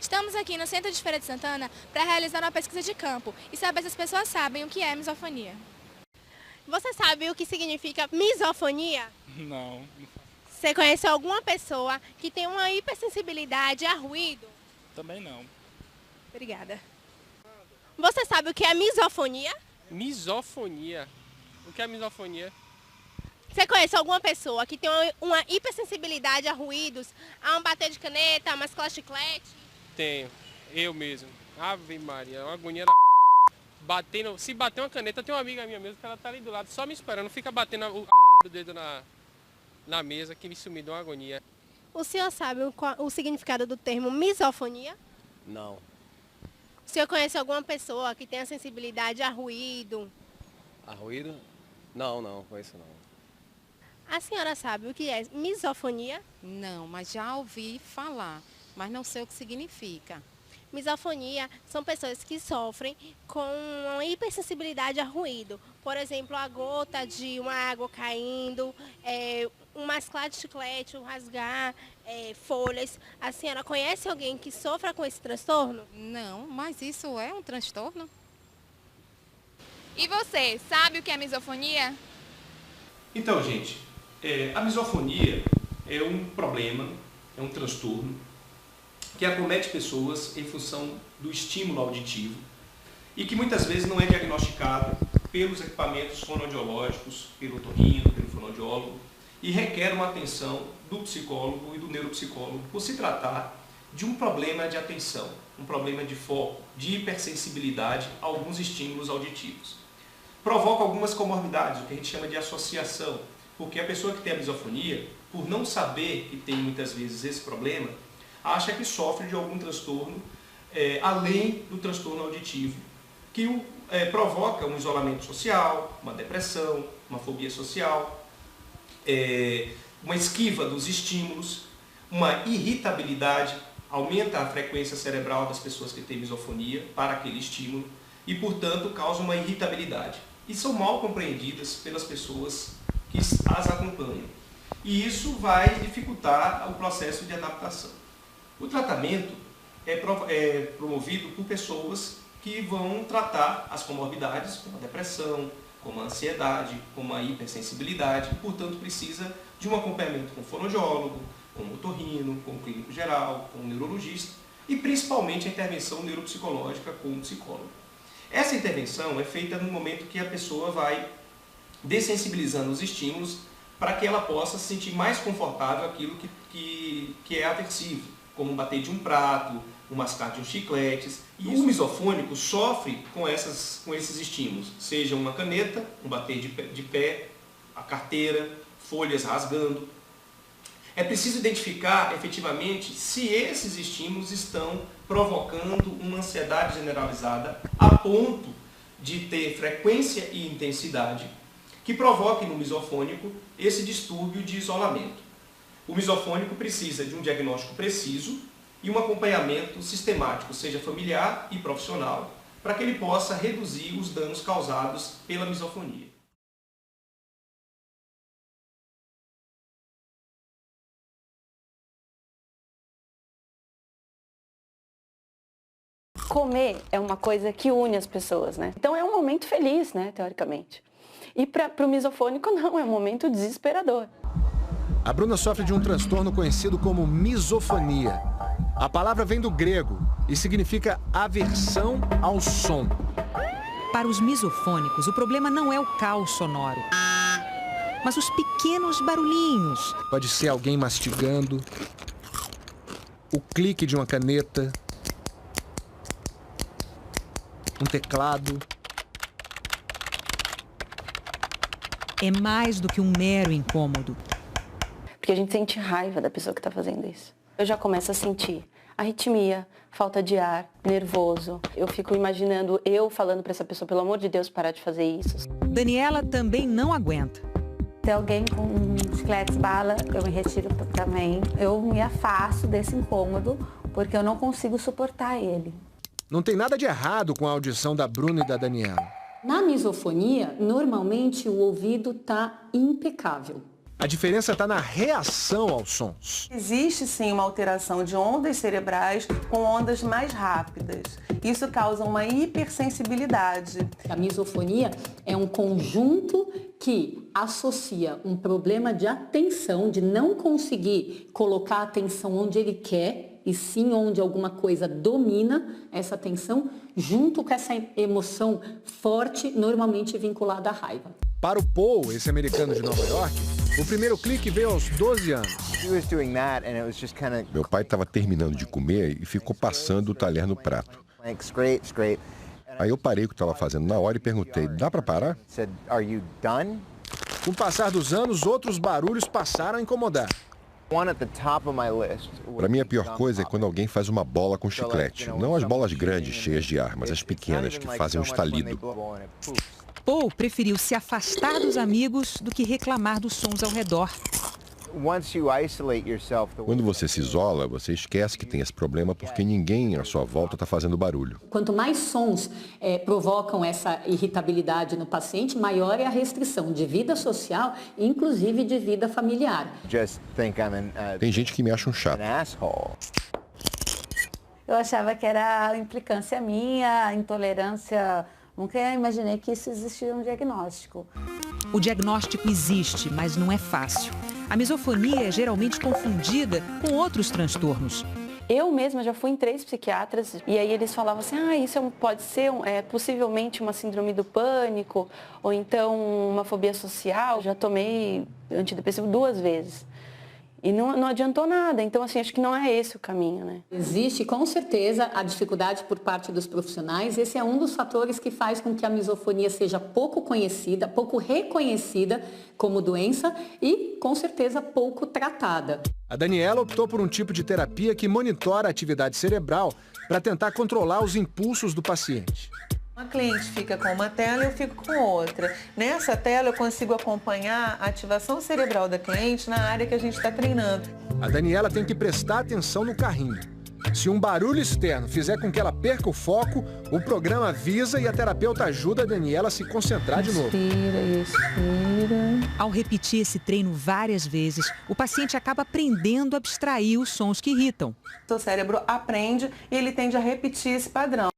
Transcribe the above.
Estamos aqui no Centro de Feira de Santana para realizar uma pesquisa de campo e saber se as pessoas sabem o que é misofonia. Você sabe o que significa misofonia? Não. Você conhece alguma pessoa que tem uma hipersensibilidade a ruído? Também não. Obrigada. Você sabe o que é misofonia? Misofonia? O que é misofonia? Você conhece alguma pessoa que tem uma hipersensibilidade a ruídos, a um bater de caneta, a mascar chiclete? Tenho. Eu mesmo. Ave Maria, uma agonia da batendo. Se bater uma caneta, tem uma amiga minha mesmo que ela tá ali do lado só me esperando, fica batendo o dedo na mesa, que isso me dá uma agonia. O senhor sabe o significado do termo misofonia? Não. O senhor conhece alguma pessoa que tenha sensibilidade a ruído? A ruído? Não, conheço não. A senhora sabe o que é misofonia? Não, mas já ouvi falar, mas não sei o que significa. Misofonia são pessoas que sofrem com uma hipersensibilidade a ruído. Por exemplo, a gota de uma água caindo, um mascar de chiclete, um rasgar folhas. A senhora conhece alguém que sofra com esse transtorno? Não, mas isso é um transtorno? E você, sabe o que é misofonia? Então, gente, a misofonia é um problema, é um transtorno que acomete pessoas em função do estímulo auditivo e que muitas vezes não é diagnosticado pelos equipamentos fonoaudiológicos, pelo otorrino, pelo fonoaudiólogo, e requer uma atenção do psicólogo e do neuropsicólogo por se tratar de um problema de atenção, um problema de foco, de hipersensibilidade a alguns estímulos auditivos. Provoca algumas comorbidades, o que a gente chama de associação, porque a pessoa que tem a misofonia, por não saber que tem muitas vezes esse problema, acha que sofre de algum transtorno além do transtorno auditivo, que provoca um isolamento social, uma depressão, uma fobia social, uma esquiva dos estímulos, uma irritabilidade, aumenta a frequência cerebral das pessoas que têm misofonia para aquele estímulo e, portanto, causa uma irritabilidade. E são mal compreendidas pelas pessoas que as acompanham. E isso vai dificultar o processo de adaptação. O tratamento é promovido por pessoas que vão tratar as comorbidades, como a depressão, como a ansiedade, como a hipersensibilidade, e, portanto, precisa de um acompanhamento com o fonoaudiólogo, com o otorrino, com o clínico geral, com o neurologista e, principalmente, a intervenção neuropsicológica com o psicólogo. Essa intervenção é feita no momento que a pessoa vai dessensibilizando os estímulos para que ela possa se sentir mais confortável aquilo que é aversivo, como bater de um prato, o mascar de uns chicletes. E o misofônico sofre com esses estímulos, seja uma caneta, um bater de pé, a carteira, folhas rasgando. É preciso identificar efetivamente se esses estímulos estão provocando uma ansiedade generalizada a ponto de ter frequência e intensidade que provoque no misofônico esse distúrbio de isolamento. O misofônico precisa de um diagnóstico preciso e um acompanhamento sistemático, seja familiar e profissional, para que ele possa reduzir os danos causados pela misofonia. Comer é uma coisa que une as pessoas, né? Então é um momento feliz, né, teoricamente. E para o misofônico não, é um momento desesperador. A Bruna sofre de um transtorno conhecido como misofonia. A palavra vem do grego e significa aversão ao som. Para os misofônicos, o problema não é o caos sonoro, mas os pequenos barulhinhos. Pode ser alguém mastigando, o clique de uma caneta, um teclado. É mais do que um mero incômodo. Porque a gente sente raiva da pessoa que está fazendo isso. Eu já começo a sentir arritmia, falta de ar, nervoso. Eu fico imaginando eu falando para essa pessoa, pelo amor de Deus, parar de fazer isso. Daniela também não aguenta. Se alguém com chicletes, bala, eu me retiro também. Eu me afasto desse incômodo, porque eu não consigo suportar ele. Não tem nada de errado com a audição da Bruna e da Daniela. Na misofonia, normalmente o ouvido está impecável. A diferença está na reação aos sons. Existe sim uma alteração de ondas cerebrais com ondas mais rápidas. Isso causa uma hipersensibilidade. A misofonia é um conjunto que associa um problema de atenção, de não conseguir colocar a atenção onde ele quer, e sim onde alguma coisa domina essa atenção, junto com essa emoção forte, normalmente vinculada à raiva. Para o Paul, esse americano de Nova York, o primeiro clique veio aos 12 anos. Meu pai estava terminando de comer e ficou passando o talher no prato. Aí eu parei o que estava fazendo na hora e perguntei, dá para parar? Com o passar dos anos, outros barulhos passaram a incomodar. Para mim, a pior coisa é quando alguém faz uma bola com chiclete. Não as bolas grandes, cheias de ar, mas as pequenas, que fazem um estalido. Paul preferiu se afastar dos amigos do que reclamar dos sons ao redor. Quando você se isola, você esquece que tem esse problema porque ninguém à sua volta está fazendo barulho. Quanto mais sons provocam essa irritabilidade no paciente, maior é a restrição de vida social, inclusive de vida familiar. Tem gente que me acha um chato. Eu achava que era implicância minha, intolerância. Nunca imaginei que isso existia um diagnóstico. O diagnóstico existe, mas não é fácil. A misofonia é geralmente confundida com outros transtornos. Eu mesma já fui em 3 psiquiatras e aí eles falavam assim, isso pode ser possivelmente uma síndrome do pânico ou então uma fobia social. Já tomei antidepressivo 2 vezes. E não adiantou nada, então assim, acho que não é esse o caminho, né? Existe com certeza a dificuldade por parte dos profissionais, esse é um dos fatores que faz com que a misofonia seja pouco conhecida, pouco reconhecida como doença e com certeza pouco tratada. A Daniela optou por um tipo de terapia que monitora a atividade cerebral para tentar controlar os impulsos do paciente. Uma cliente fica com uma tela e eu fico com outra. Nessa tela eu consigo acompanhar a ativação cerebral da cliente na área que a gente está treinando. A Daniela tem que prestar atenção no carrinho. Se um barulho externo fizer com que ela perca o foco, o programa avisa e a terapeuta ajuda a Daniela a se concentrar de novo. Expira. Ao repetir esse treino várias vezes, o paciente acaba aprendendo a abstrair os sons que irritam. O seu cérebro aprende e ele tende a repetir esse padrão.